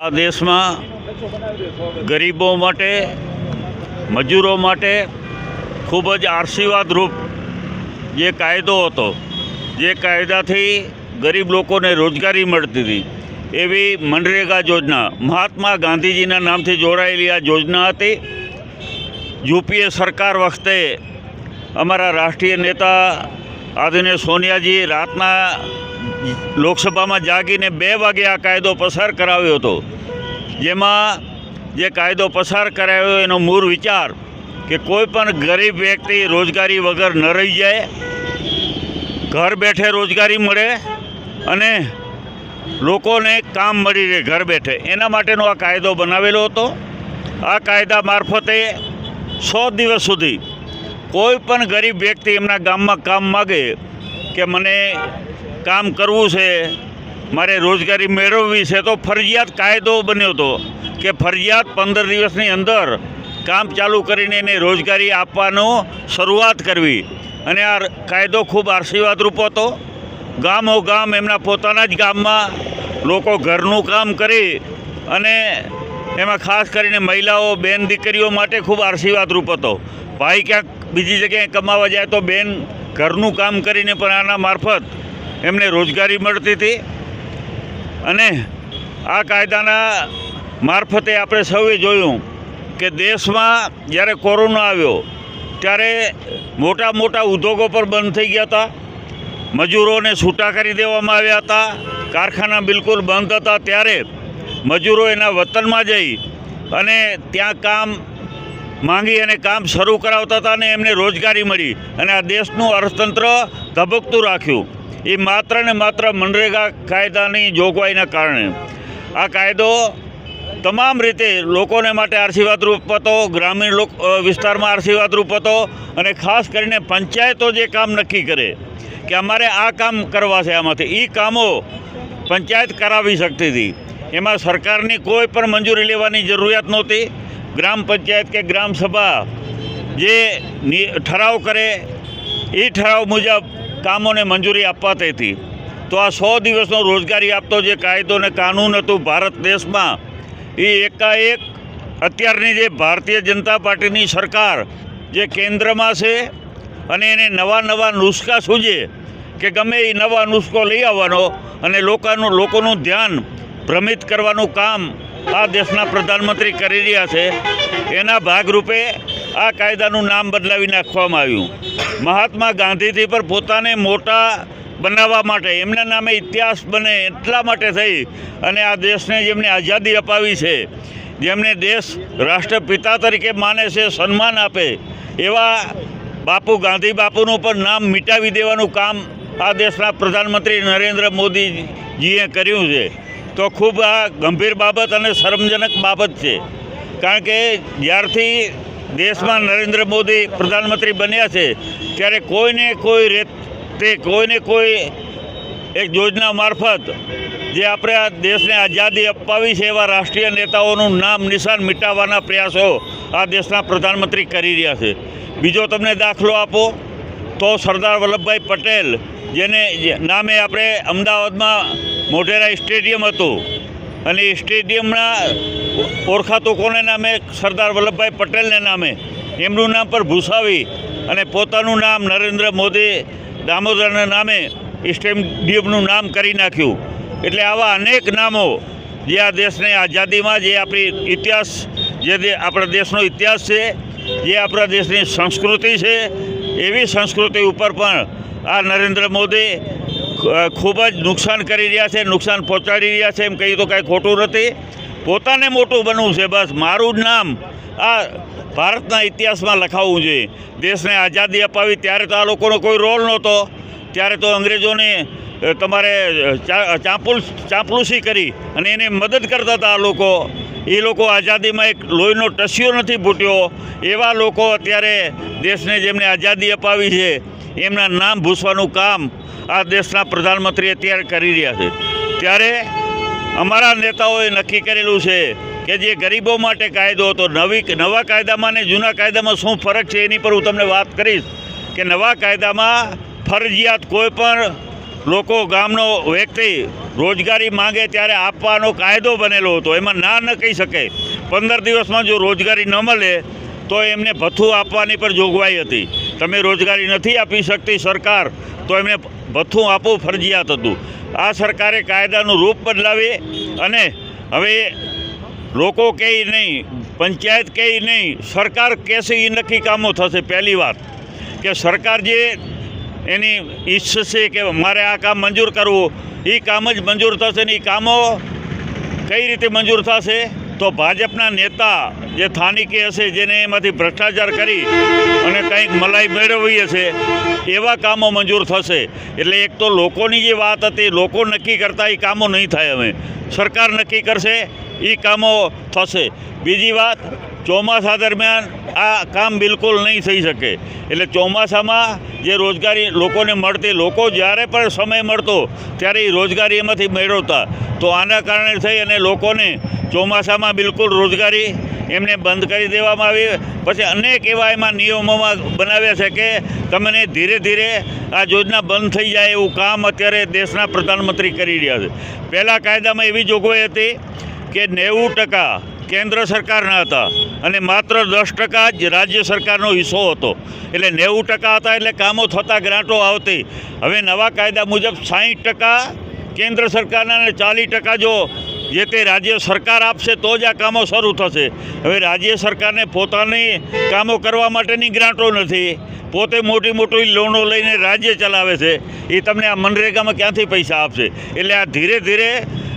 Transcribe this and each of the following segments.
આ દેશમાં ગરીબો માટે, મજૂરો માટે ખૂબ જ આશીર્વાદરૂપ જે કાયદો હતો, જે કાયદાથી ગરીબ લોકોને રોજગારી મળતી હતી, એવી મનરેગા યોજના મહાત્મા ગાંધીજીના નામથી જોડાયેલી આ યોજના હતી. યુપીએ સરકાર વખતે અમારા રાષ્ટ્રીય નેતા આદરણીય સોનિયાજી રાતના લોકસભામાં જાગીને 2 વાગે આ કાયદો પસાર કરાવ્યો હતો. જેમાં જે કાયદો પસાર કરાયો એનો મૂળ વિચાર કે કોઈ પણ ગરીબ વ્યક્તિ રોજગારી વગર ન રહી જાય, ઘર બેઠે રોજગારી મળે અને લોકોને કામ મળી રહે ઘર બેઠે, એના માટેનો આ કાયદો બનાવેલો હતો. આ કાયદા મારફતે 100 દિવસ સુધી કોઈ પણ ગરીબ વ્યક્તિ એમના ગામમાં કામ માગે કે મને કામ કરવું છે, મારે રોજગારી મેળવવી છે, તો ફરજિયાત કાયદો બન્યો હતો કે ફરજિયાત 15 દિવસની અંદર કામ ચાલુ કરીને એને રોજગારી આપવાનો શરૂઆત કરવી. અને આ કાયદો ખૂબ આશીર્વાદરૂપ હતો. ગામો ગામ એમના પોતાના જ ગામમાં લોકો ઘરનું કામ કરી અને એમાં ખાસ કરીને મહિલાઓ, બેન દીકરીઓ માટે ખૂબ આશીર્વાદરૂપ હતો. ભાઈ ક્યાંક બીજી જગ્યાએ કમાવા જાય તો બેન ઘરનું કામ કરીને પણ આના મારફત એમને રોજગારી મળતી હતી. અને આ કાયદાના મારફતે આપણે સૌએ જોયું કે દેશમાં જ્યારે કોરોના આવ્યો ત્યારે મોટા મોટા ઉદ્યોગો પર બંધ થઈ ગયા હતા, મજૂરોને છૂટા કરી દેવામાં આવ્યા હતા, કારખાના બિલકુલ બંધ હતા. ત્યારે મજૂરો એના વતનમાં જઈ અને ત્યાં કામ માંગી અને કામ શરૂ કરાવતા હતા અને એમને રોજગારી મળી અને આ દેશનું અર્થતંત્ર ધબકતું રાખ્યું. એ માત્ર ને માત્ર મનરેગા કાયદાની જોગવાઈના કારણે. આ કાયદો તમામ રીતે લોકોને માટે આશીર્વાદરૂપ હતો, ગ્રામીણ વિસ્તારમાં આશીર્વાદરૂપ હતો. અને ખાસ કરીને પંચાયતો જે કામ નક્કી કરે કે અમારે આ કામ કરવા છે, આમાંથી એ કામો પંચાયત કરાવી શકતી હતી. એમાં સરકારની કોઈ પણ મંજૂરી લેવાની જરૂરિયાત નહોતી. ગ્રામ પંચાયત કે ગ્રામ સભા જે ઠરાવ કરે એ ઠરાવ મુજબ કામોને મંજૂરી અપાતી હતી. તો આ 100 દિવસનો રોજગારી આપતો જે કાયદો ને કાનૂન હતું ભારત દેશમાં, એ એકાએક અત્યારની જે ભારતીય જનતા પાર્ટીની સરકાર જે કેન્દ્રમાં છે અને એને નવા નુસ્ખા સૂઝે કે ગમે એ નવા નુસ્ખો લઈ આવવાનો અને લોકોનું ધ્યાન ભ્રમિત કરવાનું કામ આ દેશના પ્રધાનમંત્રી કરી રહ્યા છે. એના ભાગરૂપે આ કાયદાનું નામ બદલાવી નાખવામાં આવ્યું. મહાત્મા ગાંધીજી પર પોતાને મોટા બનાવવા માટે, એમના નામે ઇતિહાસ બને એટલા માટે થઈ અને આ દેશને જેમને આઝાદી અપાવી છે, જેમને દેશ રાષ્ટ્રપિતા તરીકે માને છે, સન્માન આપે, એવા બાપુ ગાંધી બાપુનું પણ નામ મિટાવી દેવાનું કામ આ દેશના પ્રધાનમંત્રી નરેન્દ્ર મોદીજીએ કર્યું છે. તો ખૂબ આ ગંભીર બાબત અને શરમજનક બાબત છે. કારણ કે જ્યારથી દેશમાં નરેન્દ્ર મોદી પ્રધાનમંત્રી બન્યા છે ત્યારે કોઈને કોઈ એક યોજના મારફત જે આપણે આ દેશને આઝાદી અપાવી છે એવા રાષ્ટ્રીય નેતાઓનું નામ નિશાન મિટાવવાના પ્રયાસો આ દેશના પ્રધાનમંત્રી કરી રહ્યા છે. બીજો તમને દાખલો આપો તો સરદાર વલ્લભભાઈ પટેલ, જેને નામે આપણે અમદાવાદમાં મોઢેરા સ્ટેડિયમ હતું અને એ સ્ટેડિયમના ઓળખાતું કોને નામે? સરદાર વલ્લભભાઈ પટેલને નામે. એમનું નામ પર ભૂસાવી અને પોતાનું નામ નરેન્દ્ર મોદી દામોદરના નામે સ્ટેડિયમનું નામ કરી નાખ્યું. એટલે આવા અનેક નામો જે આ દેશને આઝાદીમાં જે આપણી ઇતિહાસ, જે આપણા દેશનો ઇતિહાસ છે, જે આપણા દેશની સંસ્કૃતિ છે, એવી સંસ્કૃતિ ઉપર પણ આ નરેન્દ્ર મોદી ખૂબ જ નુકસાન કરી રહ્યા છે, નુકસાન પહોંચાડી રહ્યા છે. એમ કહીએ તો કાંઈ ખોટું નથી. પોતાને મોટું બનવું છે, બસ મારું જ નામ આ ભારતના ઇતિહાસમાં લખાવવું જોઈએ. દેશને આઝાદી અપાવી ત્યારે તો આ લોકોનો કોઈ રોલ નહોતો. ત્યારે તો અંગ્રેજોને તમારે ચાંપલુસી કરી અને એને મદદ કરતા હતા આ લોકો. એ લોકો આઝાદીમાં એક લોહીનો ટસ્યો નથી ફૂટ્યો. એવા લોકો અત્યારે દેશને જેમને આઝાદી અપાવી છે એમના નામ ભૂસવાનું કામ આ દેશના પ્રધાનમંત્રી અત્યારે કરી રહ્યા છે. ત્યારે અમારા નેતાઓએ નક્કી કરેલું છે કે જે ગરીબો માટે કાયદો હતો, નવા કાયદામાં ને જૂના કાયદામાં શું ફરક છે એની પર હું તમને વાત કરીશ. કે નવા કાયદામાં ફરજિયાત કોઈ પણ લોકો ગામનો વ્યક્તિ રોજગારી માંગે ત્યારે આપવાનો કાયદો બનેલો હતો, એમાં ના ન કહી શકે. 15 દિવસમાં જો રોજગારી ન મળે તો એમને ભથ્થું આપવાની પણ જોગવાઈ હતી. તમે રોજગારી નથી આપી શકતી સરકાર તો એમને ભથ્થું આપવું ફરજિયાત હતું. આ સરકારે કાયદાનું રૂપ બદલાવી અને હવે લોકો કહે નહીં, પંચાયત કહે નહીં, સરકાર કહેશે એ નક્કી કામો થશે. પહેલી વાત કે સરકાર જે એની ઈચ્છશે કે મારે આ કામ મંજૂર કરવું, એ કામ જ મંજૂર થશે ને એ કામો કઈ રીતે મંજૂર થશે? તો ભાજપના નેતા જે સ્થાનિકે હશે, જેને એમાંથી ભ્રષ્ટાચાર કરી અને કંઈક મલાઈ મેળવી હશે, એવા કામો મંજૂર થશે. એટલે એક તો લોકોની જે વાત હતી, લોકો નક્કી કરતા એ કામો નહીં થાય. હવે સરકાર નક્કી કરશે એ કામો થશે. બીજી વાત, ચોમાસા દરમિયાન આ કામ બિલકુલ નહીં થઈ શકે. એટલે ચોમાસામાં જે રોજગારી લોકોને મળતી, લોકો જ્યારે પણ સમય મળતો ત્યારે એ રોજગારી એમાંથી મેળવતા. તો આના કારણે થઈ અને લોકોને ચોમાસામાં બિલકુલ રોજગારી એમને બંધ કરી દેવામાં આવી. પછી અનેક એવા એમાં નિયમોમાં બનાવ્યા છે કે તમને ધીરે ધીરે આ યોજના બંધ થઈ જાય એવું કામ અત્યારે દેશના પ્રધાનમંત્રી કરી રહ્યા છે. પહેલાં કાયદામાં એવી જોગવાઈ હતી કે 90% કેન્દ્ર સરકારના હતા અને માત્ર 10% જ રાજ્ય સરકારનો હિસ્સો હતો. એટલે 90% હતા એટલે કામો થતા, ગ્રાન્ટો આવતી. હવે નવા કાયદા મુજબ 60% કેન્દ્ર સરકારના અને 40% જો જે તે રાજ્ય સરકાર આપશે તો જ આ કામો શરૂ થશે. હવે રાજ્ય સરકારને પોતાની કામો કરવા માટેની ગ્રાન્ટો નથી, પોતે મોટી મોટી લોનો લઈને રાજ્ય ચલાવે છે. એ તમને આ મનરેગામાં ક્યાંથી પૈસા આપશે? એટલે આ ધીરે ધીરે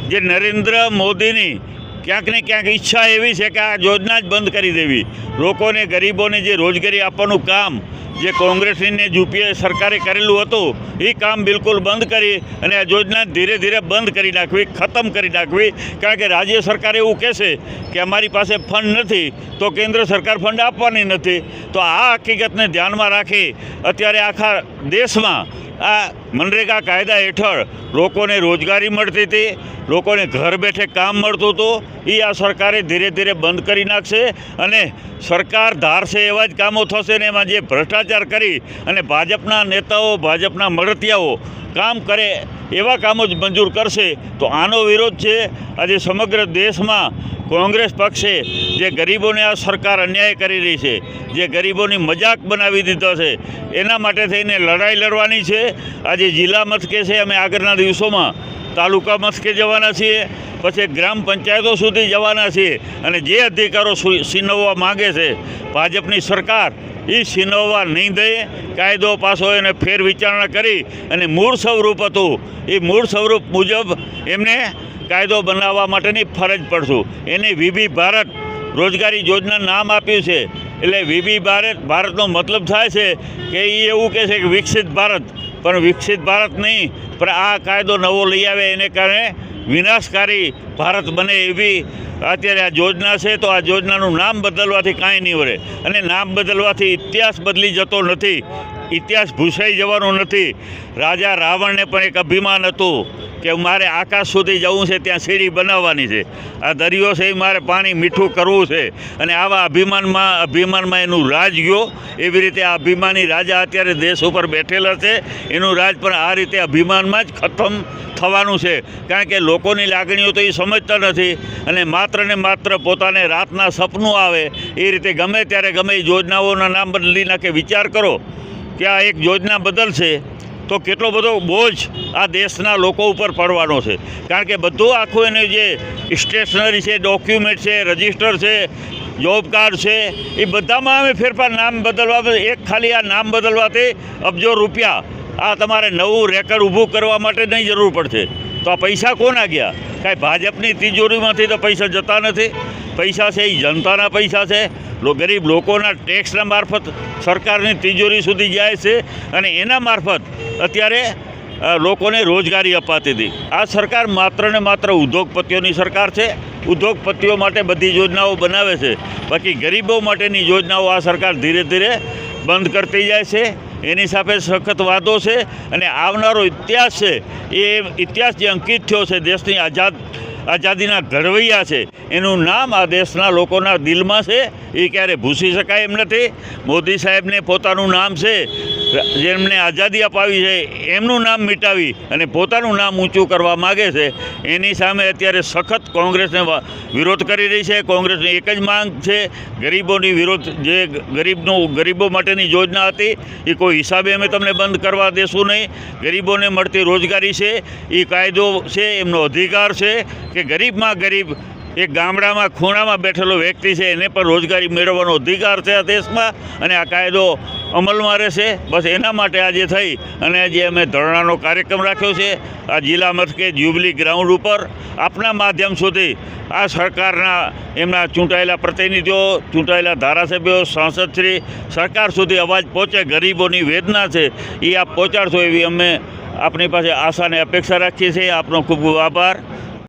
જે નરેન્દ્ર મોદીની ક્યાંક ને ક્યાંક ઈચ્છા એવી છે કે આ યોજના જ બંધ કરી દેવી. લોકોને, ગરીબોને જે રોજગારી આપવાનું કામ જે કોંગ્રેસની ને યુપીએ સરકારે કરેલું હતું એ કામ બિલકુલ બંધ કરી અને આ યોજના ધીરે ધીરે બંધ કરી નાખવી, ખતમ કરી નાખવી. કારણ કે રાજ્ય સરકાર એવું કહેશે કે અમારી પાસે ફંડ નથી તો કેન્દ્ર સરકાર ફંડ આપવાની નથી. તો આ હકીકતને ધ્યાનમાં રાખી અત્યારે આખા દેશમાં આ મનરેગા કાયદા હેઠળ લોકોને રોજગારી મળતી હતી, લોકોને ઘર બેઠે કામ મળતું હતું. એ આ સરકારે ધીરે ધીરે બંધ કરી નાખશે અને સરકાર ધારશે એવા જ કામો થશે ને એમાં જે ભ્રષ્ટાચાર કરી અને ભાજપના નેતાઓ, ભાજપના મળતિયાઓ કામ કરે એવા કામો જ મંજૂર કરશે. તો આનો વિરોધ છે. આજે સમગ્ર દેશમાં કોંગ્રેસ પક્ષે જે ગરીબોને આ સરકાર અન્યાય કરી રહી છે, જે ગરીબોની મજાક બનાવી દીધો છે, એના માટે થઈને લડાઈ લડવાની છે. આજે જિલ્લા મથકે છે, અમે આગળના દિવસોમાં તાલુકા મથકે જવાના છીએ, પછી ગ્રામ પંચાયતો સુધી જવાના છીએ અને જે અધિકારો છીનવવા માગે છે ભાજપની સરકાર, એ છીનવવા નહીં દે. કાયદો પાસો એને ફેર વિચારણા કરી અને મૂળ સ્વરૂપ હતું એ મૂળ સ્વરૂપ મુજબ એમને કાયદો બનાવવા માટેની ફરજ પડશું. એને વીબી ભારત રોજગારી યોજના નામ આપ્યું છે. એટલે વીબી ભારતનો મતલબ થાય છે કે એ એવું કહે છે કે વિકસિત ભારત, પણ વિકસિત ભારત નહીં, પણ આ કાયદો નવો લઈ આવે એને કારણે વિનાશકારી ભારત બને એવી અત્યારે આ યોજના છે. તો આ યોજનાનું નામ બદલવાથી કાંઈ નહીં વળે અને નામ બદલવાથી ઇતિહાસ બદલી જતો નથી, ઇતિહાસ ભૂસાઈ જવાનો નથી. રાજા રાવણને પણ એક અભિમાન હતું કે મારે આકાશ સુધી જવું છે, ત્યાં સીડી બનાવવાની છે, આ દરિયો છે એ મારે પાણી મીઠું કરવું છે. અને આવા અભિમાનમાં એનું રાજ ગયો. એવી રીતે આ અભિમાની રાજા અત્યારે દેશ ઉપર બેઠેલા છે, એનું રાજ પણ આ રીતે અભિમાનમાં જ ખતમ થવાનું છે. કારણ કે લોકોની લાગણીઓ તો એ સમજતા નથી અને માત્ર ને માત્ર પોતાને રાતના સપનું આવે એ રીતે ગમે ત્યારે ગમે એ યોજનાઓના નામ બદલી નાખે. વિચાર કરો કે આ એક યોજના બદલશે તો કેટલો બધો બોજ આ દેશના લોકો ઉપર પડવાનો છે. કારણ કે બધું આખું એને જે સ્ટેશનરી છે, ડોક્યુમેન્ટ છે, રજિસ્ટર છે, જોબ કાર્ડ છે, એ બધામાં અમે ફેરફાર નામ બદલવા, એક ખાલી આ નામ બદલવાથી અબજો રૂપિયા આ તમારે નવું રેકર્ડ ઊભું કરવા માટે નહીં જરૂર પડશે. તો આ પૈસા કોના ગયા? કાંઈ ભાજપની તિજોરીમાંથી તો પૈસા જતા નથી. પૈસા છે એ જનતાના પૈસા છે, ગરીબ લોકોના ટેક્સના મારફત સરકારની તિજોરી સુધી જાય છે અને એના મારફત અત્યારે લોકોને રોજગારી અપાતી હતી. આ સરકાર માત્ર ને માત્ર ઉદ્યોગપતિઓની સરકાર છે. ઉદ્યોગપતિઓ માટે બધી યોજનાઓ બનાવે છે, બાકી ગરીબો માટેની યોજનાઓ આ સરકાર ધીરે ધીરે બંધ કરતી જાય છે. એની સાથે સખત વાદો છે અને આવનારો ઇતિહાસ છે એ ઇતિહાસ જે અંકિત થયો છે દેશની આઝાદીના ઘડવૈયા છે, એનું નામ આ દેશના લોકોના દિલમાં છે. એ ક્યારે ભૂસી શકાય એમ નથી. મોદી સાહેબને પોતાનું નામ છે જેમને આઝાદી અપાવી છે એમનું નામ મિટાવી અને પોતાનું નામ ઊંચું કરવા માગે છે, એની સામે અત્યારે સખત કોંગ્રેસને વિરોધ કરી રહી છે. કોંગ્રેસની એક જ માંગ છે, ગરીબોની વિરોધ, જે ગરીબો માટેની યોજના હતી એ કોઈ હિસાબે અમે તમને બંધ કરવા દેશું નહીં. ગરીબોને મળતી રોજગારી છે, એ કાયદો છે, એમનો અધિકાર છે કે ગરીબમાં ગરીબ એક ગામડામાં ખૂણામાં બેઠેલો વ્યક્તિ છે એને પણ રોજગારી મેળવવાનો અધિકાર છે આ દેશમાં, અને આ કાયદો અમલમાં રહેશે. બસ એના માટે આજે થઈ અને આજે અમે ધરણાનો કાર્યક્રમ રાખ્યો છે આ જિલ્લા મથકે જ્યુબલી ગ્રાઉન્ડ ઉપર. આપના માધ્યમ સુધી આ સરકારના એમના ચૂંટાયેલા પ્રતિનિધિઓ, ચૂંટાયેલા ધારાસભ્યો, સાંસદશ્રી, સરકાર સુધી અવાજ પહોંચે. ગરીબોની વેદના છે એ આપ પહોંચાડશો એવી અમે આપની પાસે આશા અને અપેક્ષા રાખીએ છીએ. આપનો ખૂબ ખૂબ આભાર.